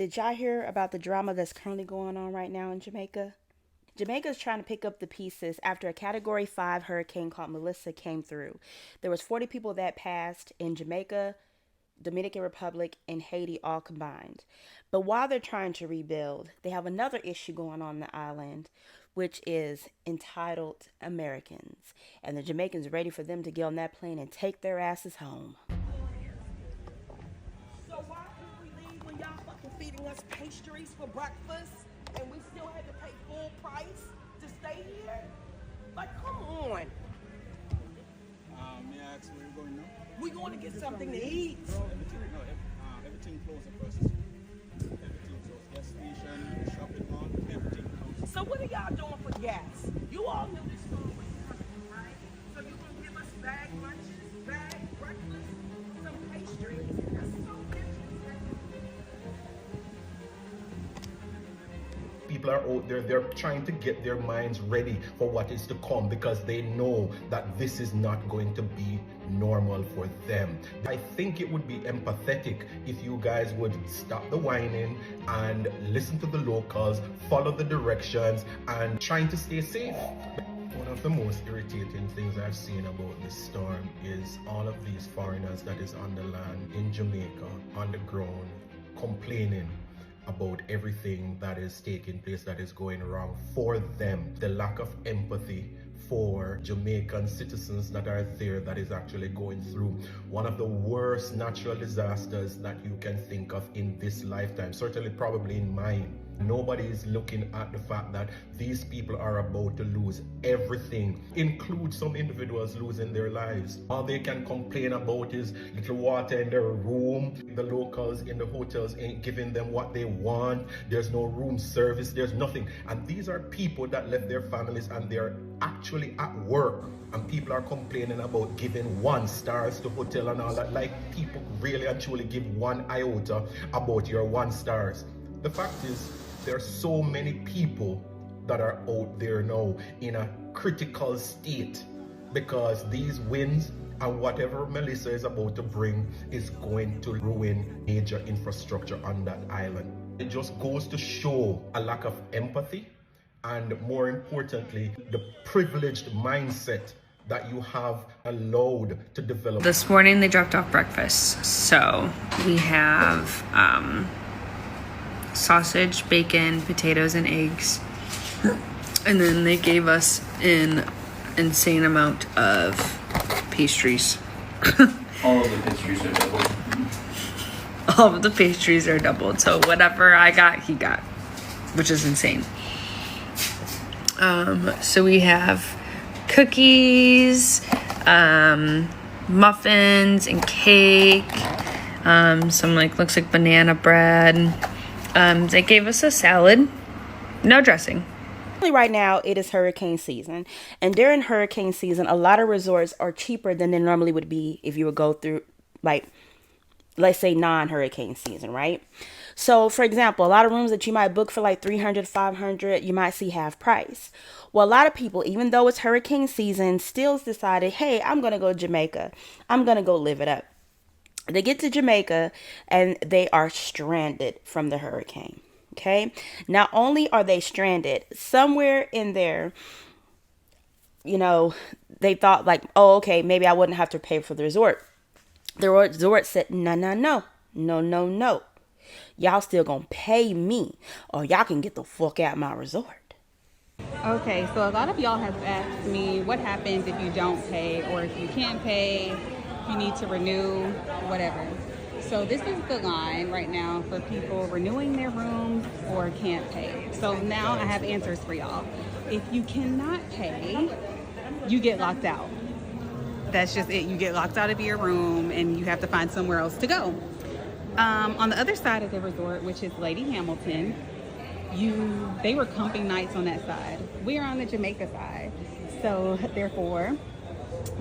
Did y'all hear about the drama that's currently going on right now in Jamaica? Jamaica is trying to pick up the pieces after a Category 5 hurricane called Melissa came through. There was 40 people that passed in Jamaica, Dominican Republic, and Haiti all combined. But while they're trying to rebuild, they have another issue going on the island, which is entitled Americans. And the Jamaicans are ready for them to get on that plane and take their asses home. So why couldn't we leave when y'all fucking feeding us pastries for breakfast and we still had to pay full price to stay here? Like, come on. May I ask where you're going now? We going to get something to eat. Everything closed across the street. Everything closed. Gas station, shopping mall, everything closed. So what are y'all doing for gas? You all knew this storm was coming, right? So you gonna give us bag lunches, bag breakfast, some pastries? That's so interesting. People are out there, they're trying to get their minds ready for what is to come because they know that this is not going to be normal for them. I think it would be empathetic if you guys would stop the whining and listen to the locals, follow the directions, and trying to stay safe. One of the most irritating things I've seen about this storm is all of these foreigners that is on the land in Jamaica, on the ground, complaining about everything that is taking place, that is going wrong for them. The lack of empathy for Jamaican citizens that are there, that is actually going through one of the worst natural disasters that you can think of in this lifetime, certainly probably in mine. Nobody is looking at the fact that these people are about to lose everything, include some individuals losing their lives. All they can complain about is little water in their room. The locals in the hotels ain't giving them what they want. There's no room service, there's nothing. And these are people that left their families and they're actually at work. And people are complaining about giving 1 stars to hotel and all that. Like people really and truly give 1 iota about your 1 stars. The fact is, there are so many people that are out there now in a critical state because these winds and whatever Melissa is about to bring is going to ruin major infrastructure on that island. It just goes to show a lack of empathy and, more importantly, the privileged mindset that you have allowed to develop. This morning they dropped off breakfast. So we have sausage, bacon, potatoes, and eggs. And then they gave us an insane amount of pastries. All of the pastries are doubled. All of the pastries are doubled. So whatever I got, he got, which is insane. So we have cookies, muffins, and cake. Some looks like banana bread. They gave us a salad, no dressing. Right now, it is hurricane season. And during hurricane season, a lot of resorts are cheaper than they normally would be if you would go through, like, let's say non-hurricane season, right? So, for example, a lot of rooms that you might book for like $300, $500, you might see half price. Well, a lot of people, even though it's hurricane season, still decided, hey, I'm going to go to Jamaica. I'm going to go live it up. They get to Jamaica and they are stranded from the hurricane. Okay. Not only are they stranded, somewhere in there, they thought like, oh, okay, maybe I wouldn't have to pay for the resort. The resort said, no. Y'all still gonna pay me or y'all can get the fuck out of my resort. Okay, so a lot of y'all have asked me what happens if you don't pay or if you can't pay, if you need to renew, whatever. So this is the line right now for people renewing their rooms or can't pay. So now I have answers for y'all. If you cannot pay, you get locked out. That's just it. You get locked out of your room and you have to find somewhere else to go. On the other side of the resort, which is Lady Hamilton, they were comping nights on that side. We are on the Jamaica side. So therefore,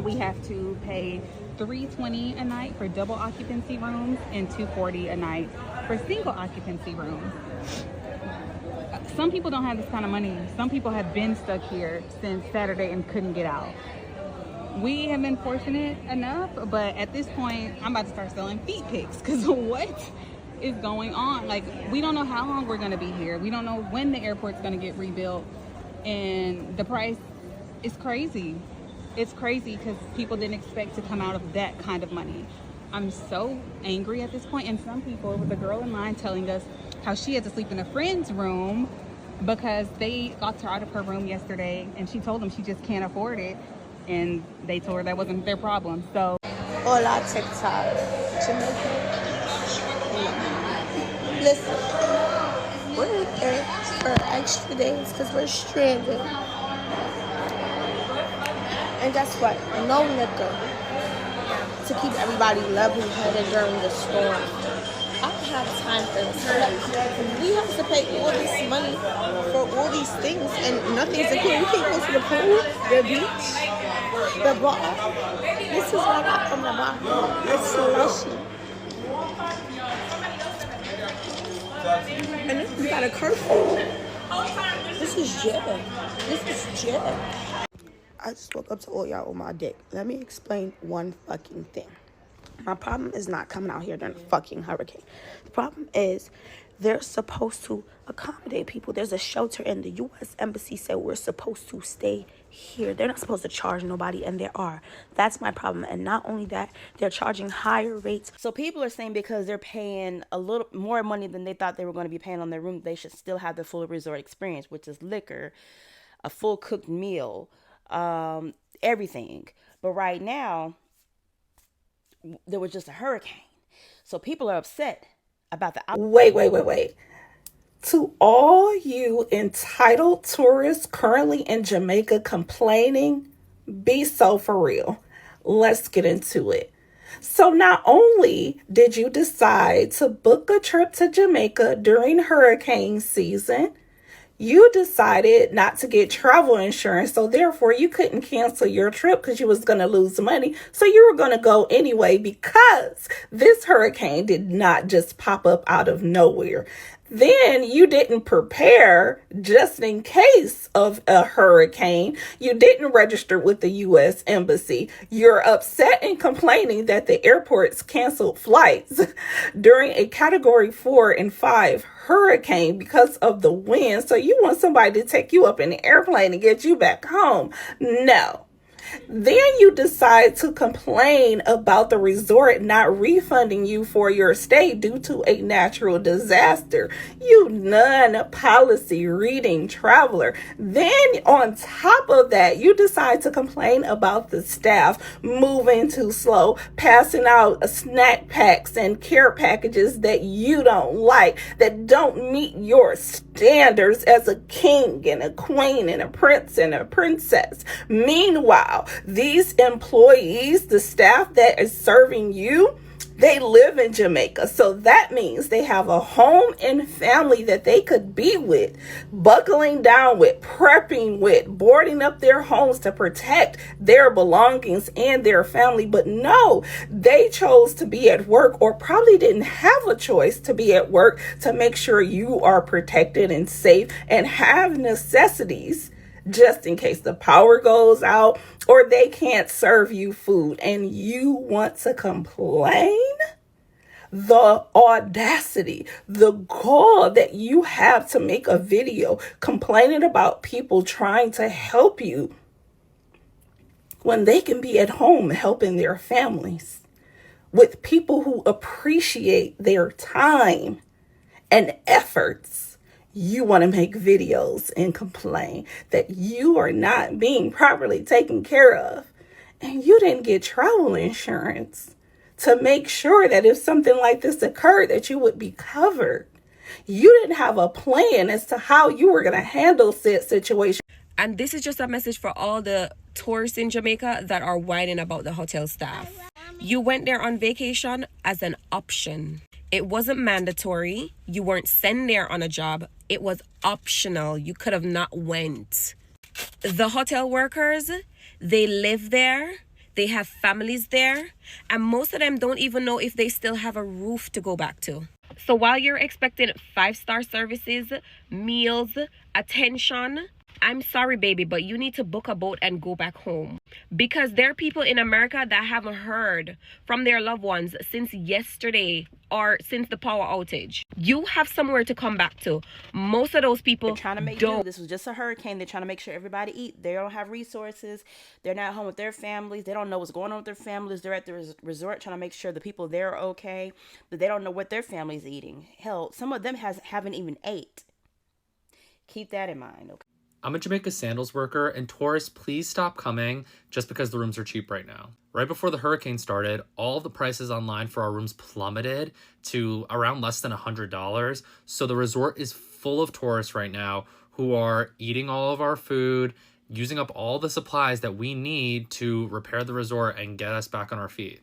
we have to pay $320 a night for double occupancy rooms and $240 a night for single occupancy rooms. Some people don't have this kind of money. Some people have been stuck here since Saturday and couldn't get out. We have been fortunate enough, but at this point, I'm about to start selling feet pics because what? is going on. Like, we don't know how long we're going to be here. We don't know when the airport's going to get rebuilt. And the price is crazy. It's crazy because people didn't expect to come out of that kind of money. I'm so angry at this point. And some people, with a girl in line telling us how she had to sleep in a friend's room because they locked her out of her room yesterday, and she told them she just can't afford it, and they told her that wasn't their problem. So Hola, TikTok. Jamaica. Listen, we're there for extra days because we're stranded. And guess what? No liquor to keep everybody level-headed during the storm. I don't have time for this. We have to pay all this money for all these things, and nothing's included. We can't go to the pool, the beach, the bar. This is what I got from the bar. It's slushy. And then we got a curfew. This is jail. This is jail. I just woke up to all y'all on my dick. Let me explain one fucking thing. My problem is not coming out here during a fucking hurricane. The problem is they're supposed to accommodate people. There's a shelter, and the U.S. Embassy said we're supposed to stay here. They're not supposed to charge nobody, and they are. That's my problem. And not only that, they're charging higher rates. So people are saying because they're paying a little more money than they thought they were going to be paying on their room, they should still have the full resort experience, which is liquor, a full cooked meal, everything. But right now, there was just a hurricane. So people are upset about the... Wait. To all you entitled tourists currently in Jamaica complaining, be so for real. Let's get into it. So not only did you decide to book a trip to Jamaica during hurricane season, you decided not to get travel insurance, so therefore you couldn't cancel your trip because you was going to lose money. So you were going to go anyway because this hurricane did not just pop up out of nowhere. Then you didn't prepare just in case of a hurricane. You didn't register with the U.S. Embassy. You're upset and complaining that the airports canceled flights during a Category 4 and 5 hurricane because of the wind. So you want somebody to take you up in an airplane and get you back home. No. Then you decide to complain about the resort not refunding you for your stay due to a natural disaster. You non-policy reading traveler. Then on top of that, you decide to complain about the staff moving too slow, passing out snack packs and care packages that you don't like, that don't meet your standards as a king and a queen and a prince and a princess. Meanwhile, these employees, the staff that is serving you, they live in Jamaica. So that means they have a home and family that they could be with, buckling down with, prepping with, boarding up their homes to protect their belongings and their family. But no, they chose to be at work, or probably didn't have a choice to be at work, to make sure you are protected and safe and have necessities just in case the power goes out or they can't serve you food, and you want to complain? The audacity, the gall that you have to make a video complaining about people trying to help you when they can be at home helping their families with people who appreciate their time and efforts. You want to make videos and complain that you are not being properly taken care of, and you didn't get travel insurance to make sure that if something like this occurred, that you would be covered. You didn't have a plan as to how you were going to handle said situation. And this is just a message for all the tourists in Jamaica that are whining about the hotel staff. You went there on vacation as an option. It wasn't mandatory. You weren't sent there on a job. It was optional. You could have not went. The hotel workers, they live there. They have families there. And most of them don't even know if they still have a roof to go back to. So while you're expecting 5-star services, meals, attention, I'm sorry, baby, but you need to book a boat and go back home. Because there are people in America that haven't heard from their loved ones since yesterday or since the power outage. You have somewhere to come back to. Most of those people trying to make do. This was just a hurricane. They're trying to make sure everybody eat. They don't have resources. They're not home with their families. They don't know what's going on with their families. They're at the resort trying to make sure the people there are okay, but they don't know what their family's eating. Hell, some of them haven't even ate. Keep that in mind, okay? I'm a Jamaica sandals worker, and tourists, please stop coming just because the rooms are cheap right now. Right before the hurricane started, all of the prices online for our rooms plummeted to around less than $100. So the resort is full of tourists right now who are eating all of our food, using up all the supplies that we need to repair the resort and get us back on our feet.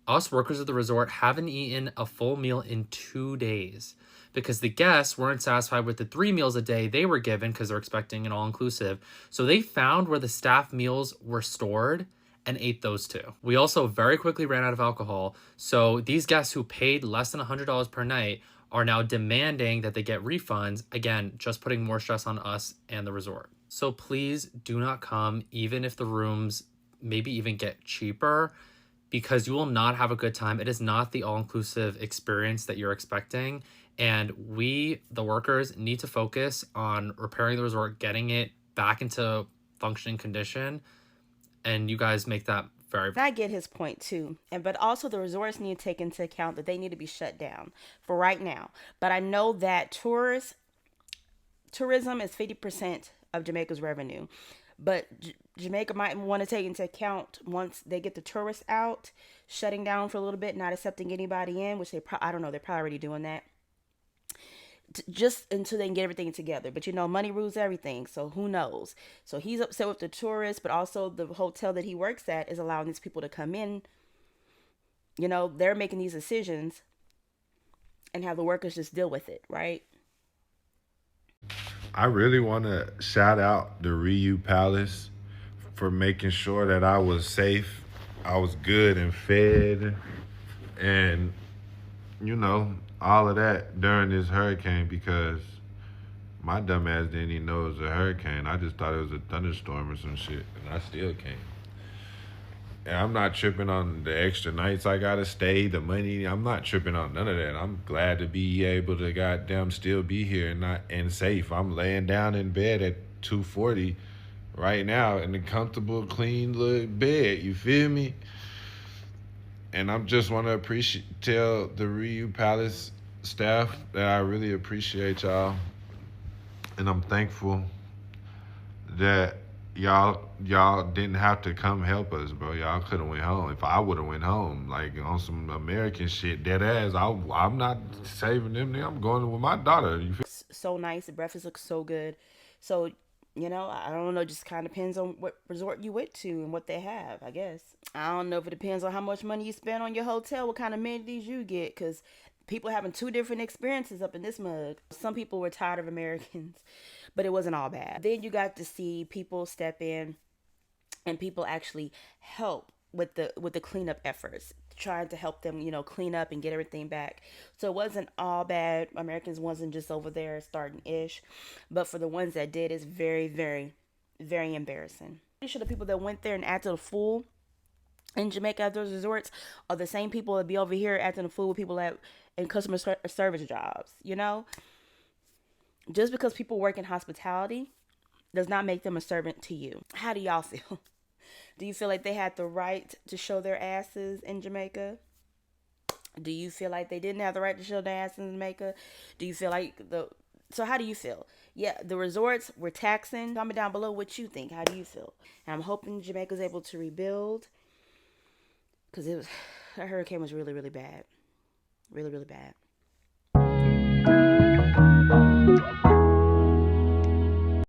Us workers at the resort haven't eaten a full meal in 2 days because the guests weren't satisfied with the 3 meals a day they were given because they're expecting an all-inclusive. So they found where the staff meals were stored and ate those too. We also very quickly ran out of alcohol. So these guests who paid less than $100 per night are now demanding that they get refunds, again, just putting more stress on us and the resort. So please do not come, even if the rooms maybe even get cheaper, because you will not have a good time. It is not the all-inclusive experience that you're expecting. And we, the workers, need to focus on repairing the resort, getting it back into functioning condition. And you guys make that very... I get his point too. But also the resorts need to take into account that they need to be shut down for right now. But I know that tourism is 50% of Jamaica's revenue. But Jamaica might want to take into account, once they get the tourists out, shutting down for a little bit, not accepting anybody in, which I don't know, they're probably already doing that. Just until they can get everything together. But money rules everything, so who knows? So he's upset with the tourists, but also the hotel that he works at is allowing these people to come in. They're making these decisions and have the workers just deal with it, right? I really want to shout out the Ryu Palace for making sure that I was safe, I was good and fed, and all of that during this hurricane, because my dumb ass didn't even know it was a hurricane. I just thought it was a thunderstorm or some shit, and I still came. And I'm not tripping on the extra nights I gotta stay, the money. I'm not tripping on none of that. I'm glad to be able to goddamn still be here and safe. I'm laying down in bed at 240 right now in a comfortable, clean little bed. You feel me? And I just want to tell the Ryu Palace staff that I really appreciate y'all. And I'm thankful that y'all didn't have to come help us, bro. Y'all could have went home. If I would have went home, like on some American shit, dead ass, I'm not saving them. I'm going with my daughter. You feel? So nice. The breakfast looks so good. So, I don't know. Just kind of depends on what resort you went to and what they have, I guess. I don't know if it depends on how much money you spend on your hotel, what kind of amenities you get, because people having two different experiences up in this mug. Some people were tired of Americans, but it wasn't all bad. Then you got to see people step in and people actually help with the cleanup efforts, trying to help them, clean up and get everything back. So it wasn't all bad. Americans wasn't just over there starting ish, but for the ones that did, it's very, very, very embarrassing. Pretty sure the people that went there and acted a fool in Jamaica at those resorts are the same people that be over here acting a fool with people in customer service jobs. Just because people work in hospitality does not make them a servant to you. How do y'all feel? Do you feel like they had the right to show their asses in Jamaica? Do you feel like they didn't have the right to show their asses in Jamaica? Do you feel like so how do you feel? Yeah, the resorts were taxing. Comment down below what you think. How do you feel? And I'm hoping Jamaica's able to rebuild, because that hurricane was really, really bad. Really, really bad.